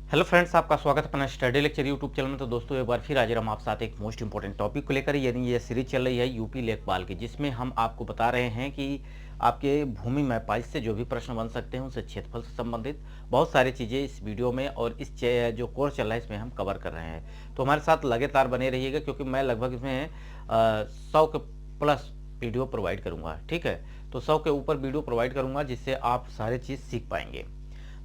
Hello friends, आपका स्वागत है अपना स्टडी लेक्चर यूट्यूब चैनल में। तो दोस्तों एक बार फिर हाजिर हम आप साथ एक मोस्ट इंपॉर्टेंट टॉपिक को लेकर, यानी ये सीरीज चल रही है यूपी लेखपाल की, जिसमें हम आपको बता रहे हैं कि आपके भूमि मैपाई से जो भी प्रश्न बन सकते हैं उनसे क्षेत्रफल से संबंधित बहुत सारी चीज़ें इस वीडियो में और इस जो कोर्स चल रहा है इसमें हम कवर कर रहे हैं। तो हमारे साथ लगातार बने रहिएगा, क्योंकि मैं लगभग इसमें 100 के प्लस वीडियो प्रोवाइड करूँगा। ठीक है, तो 100 के ऊपर वीडियो प्रोवाइड करूँगा जिससे आप सारी चीज़ सीख पाएंगे।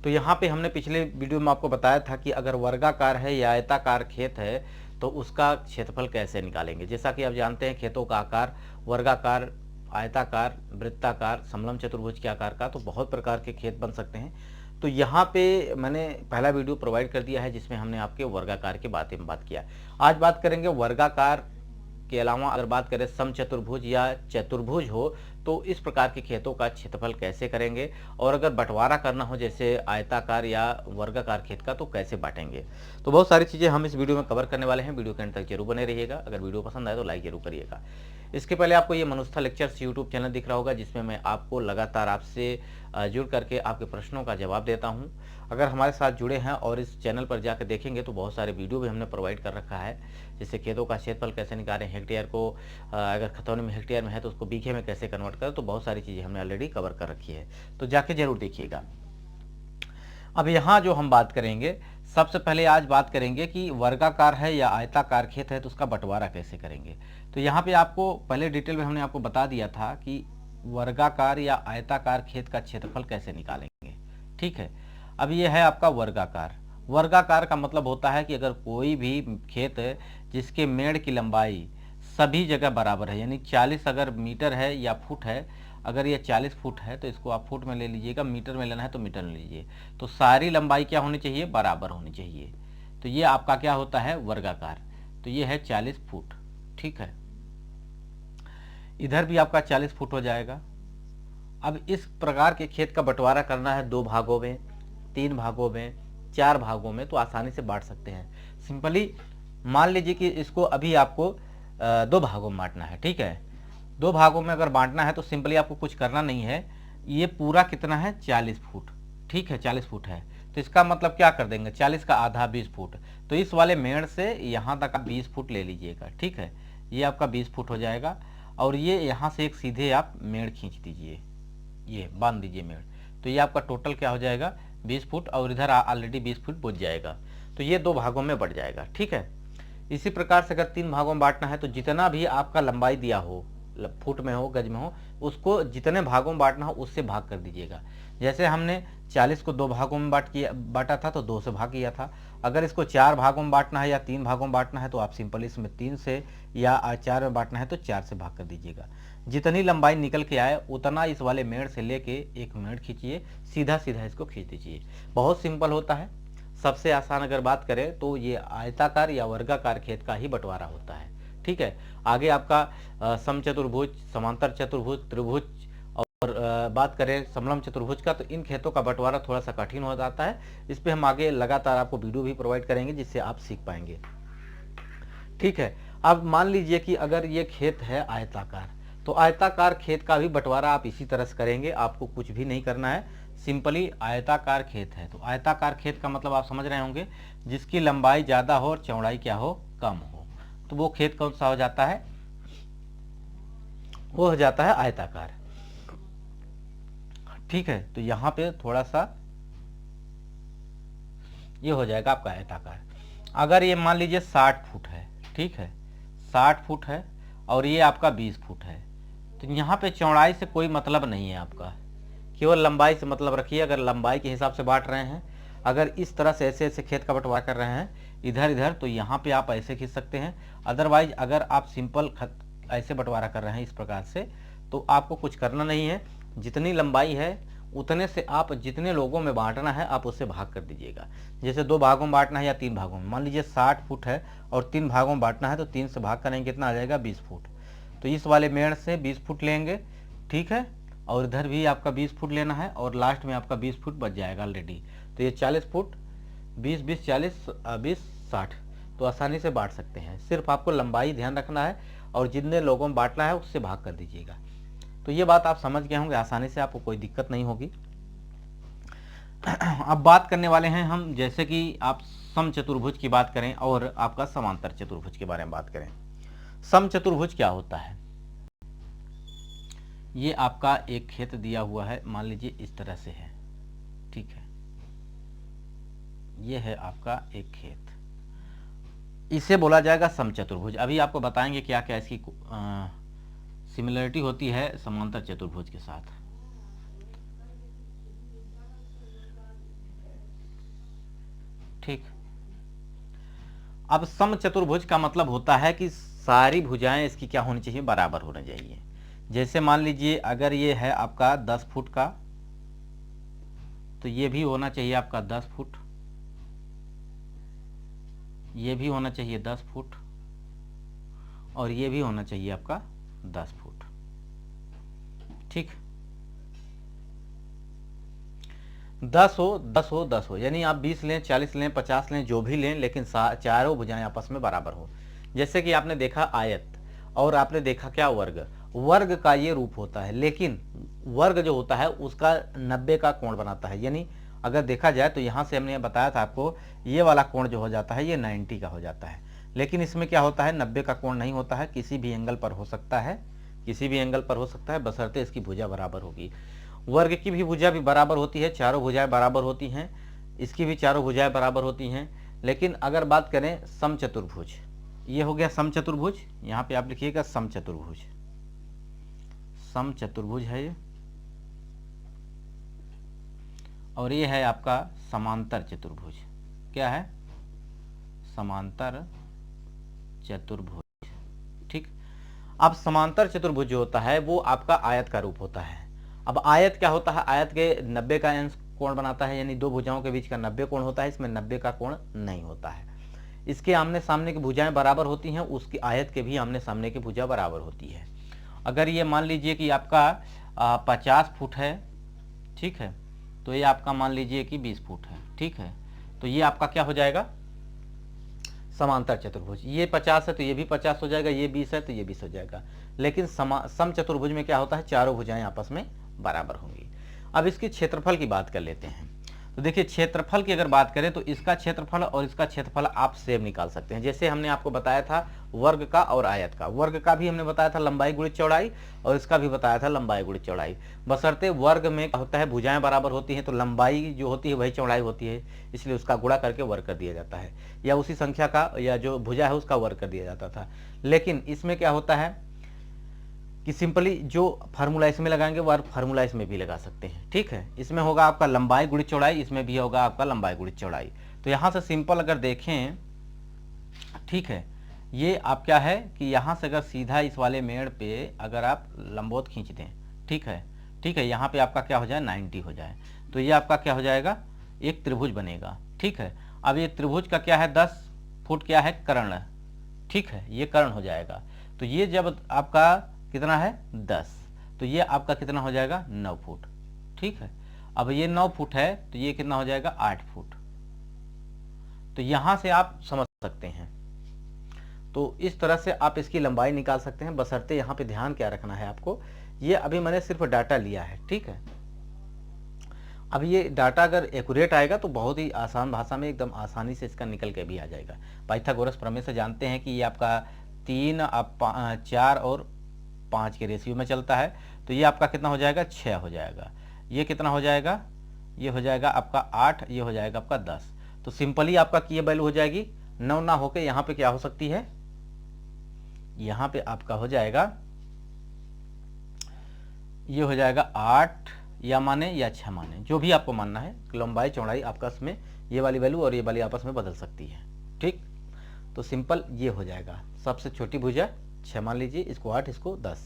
तो यहाँ पे हमने पिछले वीडियो में आपको बताया था कि अगर वर्गाकार है या आयताकार खेत है तो उसका क्षेत्रफल कैसे निकालेंगे। जैसा कि आप जानते हैं खेतों का आकार वर्गाकार, आयताकार, वृत्ताकार, समलम चतुर्भुज के आकार का, तो बहुत प्रकार के खेत बन सकते हैं। तो यहाँ पे मैंने पहला वीडियो प्रोवाइड कर दिया है जिसमें हमने आपके वर्गाकार के बारे में बात किया। आज बात करेंगे वर्गाकार के अलावा अगर बात करें समचतुर्भुज या चतुर्भुज हो तो इस प्रकार के खेतों का क्षेत्रफल कैसे करेंगे, और अगर बंटवारा करना हो जैसे आयताकार या वर्गाकार खेत का तो कैसे बांटेंगे। तो बहुत सारी चीज़ें हम इस वीडियो में कवर करने वाले हैं। वीडियो के अंत तक जरूर बने रहिएगा। अगर वीडियो पसंद आए तो लाइक जरूर करिएगा। इसके पहले आपको ये मनुष्था लेक्चर्स यूट्यूब चैनल दिख रहा होगा जिसमें मैं आपको लगातार आपसे जुड़ करके आपके प्रश्नों का जवाब देता हूँ। अगर हमारे साथ जुड़े हैं और इस चैनल पर जाकर देखेंगे तो बहुत सारे वीडियो भी हमने प्रोवाइड कर रखा है, जैसे खेतों का क्षेत्रफल कैसे निकालें, हेक्टेयर को अगर खतौनी में हेक्टेयर में है तो उसको बीघे में कैसे कन्वर्ट करें, तो बहुत सारी चीज़ें हमने ऑलरेडी कवर कर रखी है, तो जाके जरूर देखिएगा। अब यहाँ जो हम बात करेंगे, सबसे पहले आज बात करेंगे कि वर्गाकार है या आयताकार खेत है तो उसका बंटवारा कैसे करेंगे। तो यहाँ पे आपको पहले डिटेल में हमने आपको बता दिया था कि वर्गाकार या आयताकार खेत का क्षेत्रफल कैसे निकालेंगे। ठीक है, अब ये है आपका वर्गाकार। वर्गाकार का मतलब होता है कि अगर कोई भी खेत है जिसके मेड़ की लंबाई सभी जगह बराबर है, यानी 40 अगर मीटर है या फुट है, अगर ये 40 फुट है तो इसको आप फुट में ले लीजिएगा, मीटर में लेना है तो मीटर में लीजिए, तो सारी लंबाई क्या होनी चाहिए, बराबर होनी चाहिए। तो ये आपका क्या होता है, वर्गाकार। तो ये है 40 फुट। ठीक है, इधर भी आपका 40 फुट हो जाएगा। अब इस प्रकार के खेत का बंटवारा करना है 2 भागों में, 3 भागों में, 4 भागों में, तो आसानी से बांट सकते हैं। सिंपली मान लीजिए कि इसको अभी आपको 2 भागों में बांटना है। ठीक है, 2 भागों में अगर बांटना है तो सिंपली आपको कुछ करना नहीं है। ये पूरा कितना है, 40 फुट। ठीक है, 40 फुट है तो इसका मतलब क्या कर देंगे, 40 का आधा 20 फुट। तो इस वाले मेड़ से यहाँ तक आप 20 फुट ले लीजिएगा। ठीक है, ये आपका 20 फुट हो जाएगा, और ये यहाँ से एक सीधे आप मेड़ खींच दीजिए, ये बांध दीजिए मेड़। तो ये आपका टोटल क्या हो जाएगा, 20 फुट, और इधर ऑलरेडी 20 फुट बच जाएगा। तो ये 2 भागों में बढ़ जाएगा। ठीक है, इसी प्रकार से अगर 3 भागों में बांटना है तो जितना भी आपका लंबाई दिया हो, फुट में हो, गज में हो, उसको जितने भागों में बांटना हो उससे भाग कर दीजिएगा। जैसे हमने 40 को 2 भागों में बांटा था तो 2 से भाग किया था। अगर इसको 4 भागों में बांटना है या 3 भागों में बांटना है तो आप सिंपल इसमें 3 से, या 4 में बांटना है तो 4 से भाग कर दीजिएगा। जितनी लंबाई निकल के आए उतना इस वाले मेड़ से लेके एक मेड़ खींचिए, सीधा सीधा इसको खींच दीजिए। बहुत सिंपल होता है। सबसे आसान अगर बात करें तो ये आयताकार या वर्गाकार खेत का ही बंटवारा होता है। ठीक है, आगे आपका समचतुर्भुज, समांतर चतुर्भुज, त्रिभुज, और बात करें समलम चतुर्भुज का, तो इन खेतों का बंटवारा थोड़ा सा कठिन हो जाता है। इस पे हम आगे लगातार आपको वीडियो भी प्रोवाइड करेंगे जिससे आप सीख पाएंगे। ठीक है, अब मान लीजिए कि अगर ये खेत है आयताकार, तो आयताकार खेत का भी बंटवारा आप इसी तरह से करेंगे। आपको कुछ भी नहीं करना है, सिंपली आयताकार खेत है तो आयताकार खेत का मतलब आप समझ रहे होंगे, जिसकी लंबाई ज़्यादा हो और चौड़ाई क्या हो, कम हो, तो वो खेत कौन सा हो जाता है, वो हो जाता है आयताकार। ठीक है, तो यहाँ पे थोड़ा सा ये हो जाएगा आपका आयताकार। अगर ये मान लीजिए 60 फुट है, ठीक है, 60 फुट है और ये आपका 20 फुट है, तो यहाँ पे चौड़ाई से कोई मतलब नहीं है आपका, केवल लंबाई से मतलब रखिए। अगर लंबाई के हिसाब से बांट रहे हैं, अगर इस तरह से ऐसे ऐसे खेत का बंटवारा कर रहे हैं इधर इधर, तो यहाँ पे आप ऐसे खींच सकते हैं। अदरवाइज अगर आप सिंपल ऐसे बंटवारा कर रहे हैं इस प्रकार से, तो आपको कुछ करना नहीं है। जितनी लंबाई है उतने से आप जितने लोगों में बांटना है आप उससे भाग कर दीजिएगा। जैसे 2 भागों में बांटना है या 3 भागों में, मान लीजिए 60 फुट है और 3 भागों में बांटना है तो 3 से भाग करेंगे, कितना आ जाएगा, 20 फुट। तो इस वाले मेड़ से 20 फुट लेंगे। ठीक है, और इधर भी आपका 20 फुट लेना है और लास्ट में आपका 20 फुट बच जाएगा ऑलरेडी। तो ये 40 फुट, 20 20 40 20 60, तो आसानी से बांट सकते हैं। सिर्फ आपको लंबाई ध्यान रखना है और जितने लोगों में बांटना है उससे भाग कर दीजिएगा। तो ये बात आप समझ गए होंगे आसानी से, आपको कोई दिक्कत नहीं होगी। अब बात करने वाले हैं हम, जैसे कि आप समचतुर्भुज की बात करें और आपका समांतर चतुर्भुज के बारे में बात करें। समचतुर्भुज क्या होता है? ये आपका एक खेत दिया हुआ है, मान लीजिए इस तरह से है, ठीक है, ये है आपका एक खेत, इसे बोला जाएगा समचतुर्भुज। अभी आपको बताएंगे क्या क्या इसकी सिमिलरिटी होती है समांतर चतुर्भुज के साथ। ठीक, अब समचतुर्भुज का मतलब होता है कि सारी भुजाएं इसकी क्या होनी चाहिए? बराबर होनी चाहिए। जैसे मान लीजिए अगर ये है आपका 10 फुट का, तो ये भी होना चाहिए आपका 10 फुट, ये भी होना चाहिए 10 फुट, और ये भी होना चाहिए आपका 10 फुट। ठीक, 10 हो 10 हो 10 हो, यानी आप 20 लें, 40 लें, 50 लें, जो भी लें, लेकिन चारों भुजाएं आपस में बराबर हो। जैसे कि आपने देखा आयत और आपने देखा क्या वर्ग, वर्ग का ये रूप होता है, लेकिन वर्ग जो होता है उसका 90 का कोण बनाता है। यानी अगर देखा जाए तो यहाँ से हमने बताया था आपको, ये वाला कोण जो हो जाता है ये 90 का हो जाता है, लेकिन इसमें क्या होता है 90 का कोण नहीं होता है, किसी भी एंगल पर हो सकता है, किसी भी एंगल पर हो सकता है, बशर्ते इसकी भुजा बराबर होगी। वर्ग की भी भुजा भी बराबर होती है, चारों भुजाएं बराबर होती हैं, इसकी भी चारों भुजाएं बराबर होती हैं। लेकिन अगर बात करें समचतुर्भुज, ये हो गया समचतुर्भुज, यहाँ पे आप लिखिएगा समचतुर्भुज, समचतुर्भुज है ये, और ये है आपका समांतर चतुर्भुज। क्या है? समांतर चतुर्भुज। ठीक, अब समांतर चतुर्भुज जो होता है वो आपका आयत का रूप होता है। अब आयत क्या होता है? आयत के 90 का अंश कोण बनाता है, यानी दो भुजाओं के बीच का 90 कोण होता है, इसमें 90 का कोण नहीं होता है। इसके आमने सामने की भुजाएं बराबर होती हैं, उसकी आयत के भी आमने सामने की भुजा बराबर होती है। अगर ये मान लीजिए कि आपका 50 फुट है, ठीक है, तो ये आपका मान लीजिए कि 20 फुट है, ठीक है, तो ये आपका क्या हो जाएगा? समांतर चतुर्भुज। ये 50 है तो ये भी 50 हो जाएगा, ये 20 है तो ये 20 हो जाएगा। लेकिन समचतुर्भुज में क्या होता है? चारों भुजाएं आपस में बराबर होंगी। अब इसकी क्षेत्रफल की बात कर लेते हैं। तो देखिए क्षेत्रफल की अगर बात करें तो इसका क्षेत्रफल और इसका क्षेत्रफल आप सेम निकाल सकते हैं। जैसे हमने आपको बताया था वर्ग का और आयत का, वर्ग का भी हमने बताया था लंबाई गुणित चौड़ाई, और इसका भी बताया था लंबाई गुणित चौड़ाई। बशर्ते वर्ग में होता है भुजाएं बराबर होती हैं, तो लंबाई जो होती है वही चौड़ाई होती है, इसलिए उसका गुणा करके वर्ग कर दिया जाता है, या उसी संख्या का या जो भुजा है उसका वर्ग कर दिया जाता था। लेकिन इसमें क्या होता है कि सिंपली जो फार्मूला इसमें लगाएंगे वो फार्मूला इसमें भी लगा सकते हैं। ठीक है, इसमें होगा आपका लंबाई गुणित चौड़ाई, इसमें भी होगा आपका लंबाई गुणित चौड़ाई। तो यहाँ से सिंपल अगर देखें, ठीक है, ये आप क्या है कि यहाँ से अगर सीधा इस वाले मेड़ पे अगर आप लंबवत खींच दें, ठीक है, ठीक है, यहाँ पे आपका क्या हो जाए 90 हो जाए, तो ये आपका क्या हो जाएगा? एक त्रिभुज बनेगा। ठीक है, अब ये त्रिभुज का क्या है? 10 फुट क्या है? कर्ण। ठीक है, ये कर्ण हो जाएगा। तो ये जब आपका कितना है? 10, तो ये आपका कितना हो जाएगा? 9 फुट। ठीक है, अब ये 9 फुट है तो ये कितना हो जाएगा? 8 फुट। तो यहां से आप समझ सकते हैं। तो इस तरह से आप इसकी लंबाई निकाल सकते हैं, बशर्ते यहाँ पे ध्यान क्या रखना है आपको, ये अभी मैंने सिर्फ डाटा लिया है। ठीक है, अब ये डाटा अगर एक्यूरेट आएगा तो बहुत ही आसान भाषा में एकदम आसानी से इसका निकल के भी आ जाएगा। पाइथागोरस प्रमेय से जानते हैं कि ये आपका 3 4 और 5 के रेशियो में चलता है, तो ये आपका कितना हो जाएगा? 6 हो जाएगा। ये कितना हो जाएगा? ये हो जाएगा आपका 8, ये हो जाएगा आपका 10। तो सिंपली आपका की वैल्यू हो जाएगी 9 ना होके यहाँ पे क्या हो सकती है? यहाँ पे आपका हो जाएगा, ये हो जाएगा 8 या माने या 6 माने, जो भी आपको मानना है। लंबाई चौड़ाई आपस में ये वाली वैल्यू और ये वाली आपस में बदल सकती है। ठीक, तो सिंपल ये हो जाएगा, सबसे छोटी भुजा 6 मान लीजिए, इसको 8, इसको 10।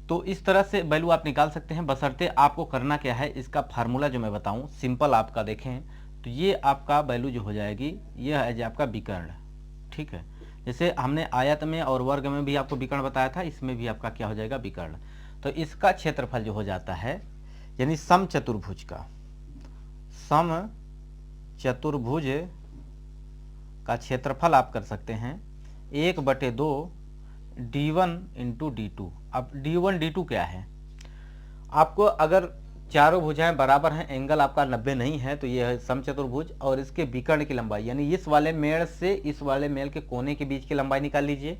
तो इस तरह से वैल्यू आप निकाल सकते हैं, बशर्ते आपको करना क्या है, इसका फार्मूला जो मैं बताऊं सिंपल आपका देखें तो ये आपका वैल्यू जो हो जाएगी ये है जो आपका विकर्ण। ठीक है, जैसे हमने आयत में और वर्ग में भी आपको विकर्ण बताया था, इसमें भी आपका क्या हो जाएगा? विकर्ण। तो इसका क्षेत्रफल जो हो जाता है, यानी समचतुर्भुज का, समचतुर्भुज का क्षेत्रफल आप कर सकते हैं 1/2 d1 इंटू d2। अब d1 d2 क्या है? आपको अगर चारों भुजाएं बराबर हैं, एंगल आपका 90 नहीं है, तो ये है समचतुर्भुज। और इसके विकर्ण की लंबाई यानी इस वाले मेड़ से इस वाले मेड़ के कोने के बीच की लंबाई निकाल लीजिए,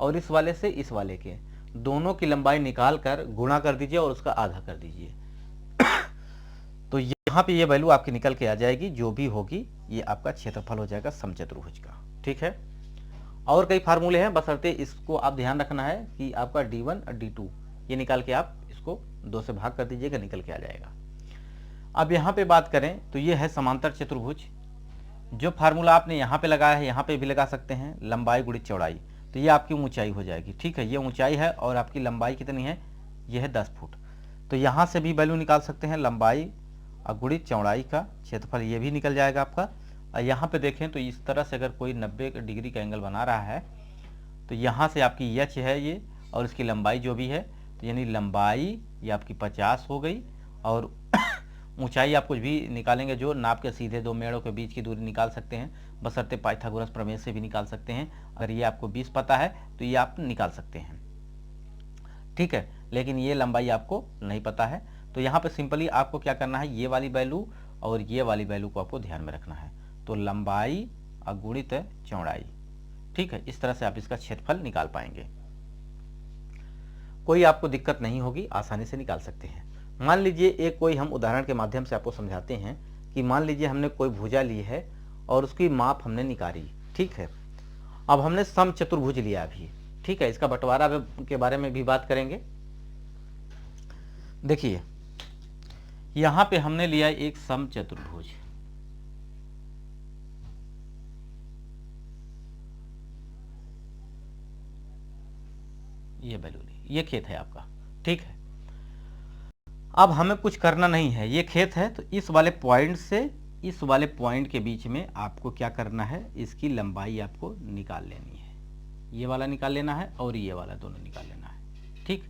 और इस वाले से इस वाले के दोनों की लंबाई निकाल कर गुणा कर दीजिए और उसका आधा कर दीजिए। तो यहाँ पे ये वैल्यू आपकी निकल के आ जाएगी, जो भी होगी ये आपका क्षेत्रफल हो जाएगा समचतुर्भुज का। ठीक है, और कई फार्मूले हैं, बशर्ते इसको आप ध्यान रखना है कि आपका D1 और D2 ये निकाल के आप इसको 2 से भाग कर दीजिएगा, निकल के आ जाएगा। अब यहाँ पे बात करें तो ये है समांतर चतुर्भुज। जो फार्मूला आपने यहाँ पे लगाया है यहाँ पे भी लगा सकते हैं, लंबाई गुणित चौड़ाई, तो ये आपकी ऊंचाई हो जाएगी। ठीक है, ये ऊंचाई है और आपकी लंबाई कितनी है, ये है 10 फुट। तो यहाँ से भी वैल्यू निकाल सकते हैं, लंबाई गुणित चौड़ाई का क्षेत्रफल ये भी निकल जाएगा आपका। और यहाँ पे देखें तो इस तरह से अगर कोई 90 डिग्री का एंगल बना रहा है तो यहाँ से आपकी एच है ये, और इसकी लंबाई जो भी है, तो यानी लंबाई ये आपकी 50 हो गई, और ऊंचाई आप कुछ भी निकालेंगे जो नाप के सीधे दो मेड़ों के बीच की दूरी निकाल सकते हैं, बशर्ते पाइथागोरस प्रमेय से भी निकाल सकते हैं। अगर ये आपको 20 पता है तो ये आप निकाल सकते हैं। ठीक है, लेकिन ये लंबाई आपको नहीं पता है, तो यहाँ पे सिंपली आपको क्या करना है, ये वाली वैल्यू और ये वाली वैल्यू को आपको ध्यान में रखना है। तो लंबाई गुणित चौड़ाई। ठीक है, इस तरह से आप इसका क्षेत्रफल निकाल पाएंगे, कोई आपको दिक्कत नहीं होगी, आसानी से निकाल सकते हैं। मान लीजिए एक कोई हम उदाहरण के माध्यम से आपको समझाते हैं कि मान लीजिए हमने कोई भुजा ली है और उसकी माप हमने निकाली। ठीक है, अब हमने समचतुर्भुज लिया अभी। ठीक है, इसका बंटवारा के बारे में भी बात करेंगे। देखिए यहां पे हमने लिया एक समचतुर्भुज, ये वैल्यू ली, ये खेत है आपका। ठीक है, अब हमें कुछ करना नहीं है, ये खेत है, तो इस वाले पॉइंट से इस वाले पॉइंट के बीच में आपको क्या करना है, इसकी लंबाई आपको निकाल लेनी है। ये वाला निकाल लेना है और ये वाला दोनों निकाल लेना है। ठीक,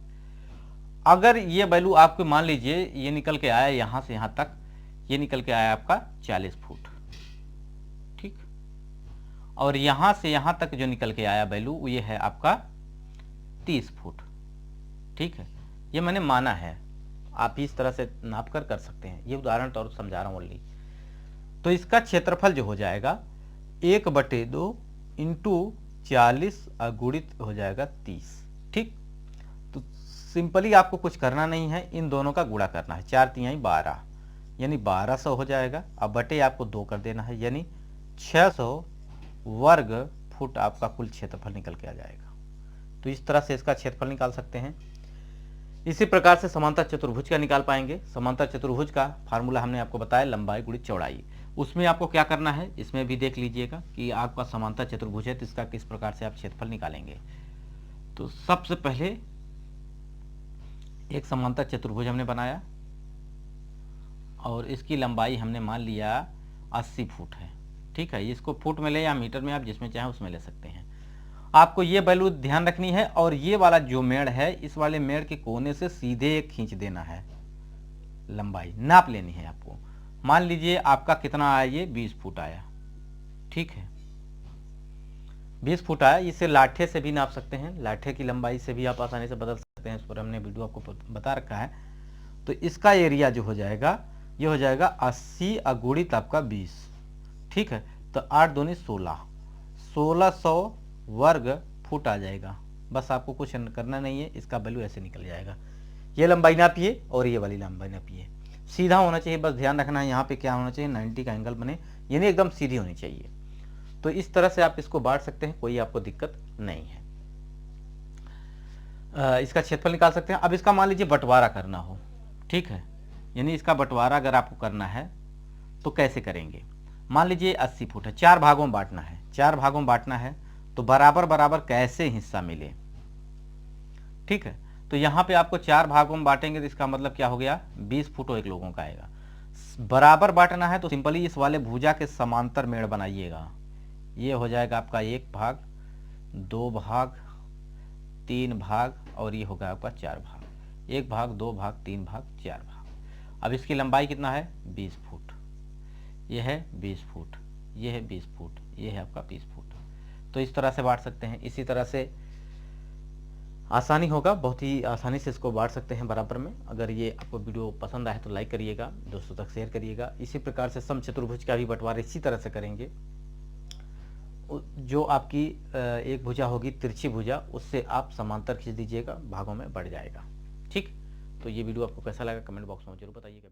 अगर ये वैल्यू आपको मान लीजिए ये निकल के आया यहां से यहां तक, ये निकल के आया आपका 40 फुट। ठीक, और यहां से यहां तक जो निकल के आया वैल्यू ये है आपका 30 फुट। ठीक है, ये मैंने माना है, आप इस तरह से नाप कर सकते हैं, ये उदाहरण तौर समझा रहा हूं ओनली। तो इसका क्षेत्रफल जो हो जाएगा 1/2 इंटू 40 गुणित हो जाएगा 30। ठीक, तो सिंपली आपको कुछ करना नहीं है, इन दोनों का गुणा करना है, 4 तिहाई 12 यानी 1200 हो जाएगा। अब बटे आपको 2 कर देना है, यानी 600 वर्ग फुट आपका कुल क्षेत्रफल निकल के आ जाएगा। तो इस तरह से इसका क्षेत्रफल निकाल सकते हैं। इसी प्रकार से समांतर चतुर्भुज का निकाल पाएंगे। समांतर चतुर्भुज का फार्मूला हमने आपको बताया, लंबाई गुणित चौड़ाई। उसमें आपको क्या करना है, इसमें भी देख लीजिएगा कि आपका समांतर चतुर्भुज है तो इसका किस प्रकार से आप क्षेत्रफल निकालेंगे। तो सबसे पहले एक समांतर चतुर्भुज हमने बनाया और इसकी लंबाई हमने मान लिया 80 फुट है। ठीक है, इसको फुट में ले या मीटर में, आप जिसमें चाहें उसमें ले सकते हैं। आपको ये वैल्यू ध्यान रखनी है, और ये वाला जो मेड़ है इस वाले मेड़ के कोने से सीधे एक खींच देना है, लंबाई नाप लेनी है आपको। मान लीजिए आपका कितना आया, ये 20 फुट आया। ठीक है, 20 फुट आया, इसे लाठे से भी नाप सकते हैं, लाठे की लंबाई से भी आप आसानी से बदल सकते हैं, इस पर हमने वीडियो आपको बता रखा है। तो इसका एरिया जो हो जाएगा ये हो जाएगा 80 गुणित आपका 20। ठीक है, तो 8 दूनी 16, 1600 वर्ग फुट आ जाएगा। बस आपको कुछ करना नहीं है, इसका वैल्यू ऐसे निकल जाएगा। ये लंबाई नापिए और ये वाली लंबाई नापिए, सीधा होना चाहिए, बस ध्यान रखना है यहाँ पे क्या होना चाहिए, 90 का एंगल बने, यानी एकदम सीधी होनी चाहिए। तो इस तरह से आप इसको बांट सकते हैं, कोई आपको दिक्कत नहीं है। इसका क्षेत्रफल निकाल सकते हैं। अब इसका मान लीजिए बंटवारा करना हो, ठीक है, यानी इसका बंटवारा अगर आपको करना है तो कैसे करेंगे। मान लीजिए 80 फुट है, 4 भागों में बांटना है, 4 भागों में बांटना है तो बराबर बराबर कैसे हिस्सा मिले। ठीक है, तो यहाँ पे आपको 4 भागों में बांटेंगे तो इसका मतलब क्या हो गया, 20 फुट एक लोगों का आएगा। बराबर बांटना है तो सिंपली इस वाले भुजा के समांतर मेड़ बनाइएगा। ये हो जाएगा आपका 1 भाग, 2 भाग, 3 भाग, और ये होगा आपका 4 भाग, 1 भाग, 2 भाग, 3 भाग, 4 भाग। अब इसकी लंबाई कितना है, 20 फुट, ये है 20 फुट, ये है 20 फुट, ये है आपका 20 फुट। तो इस तरह से बांट सकते हैं। इसी तरह से आसानी होगा, बहुत ही आसानी से इसको बांट सकते हैं बराबर में। अगर ये आपको वीडियो पसंद आए तो लाइक करिएगा, दोस्तों तक शेयर करिएगा। इसी प्रकार से समचतुर्भुज का भी बंटवारा इसी तरह से करेंगे। जो आपकी एक भुजा होगी तिरछी भुजा, उससे आप समांतर खींच दीजिएगा, भागों में बढ़ जाएगा। ठीक, तो ये वीडियो आपको कैसा लगा कमेंट बॉक्स में जरूर बताइएगा।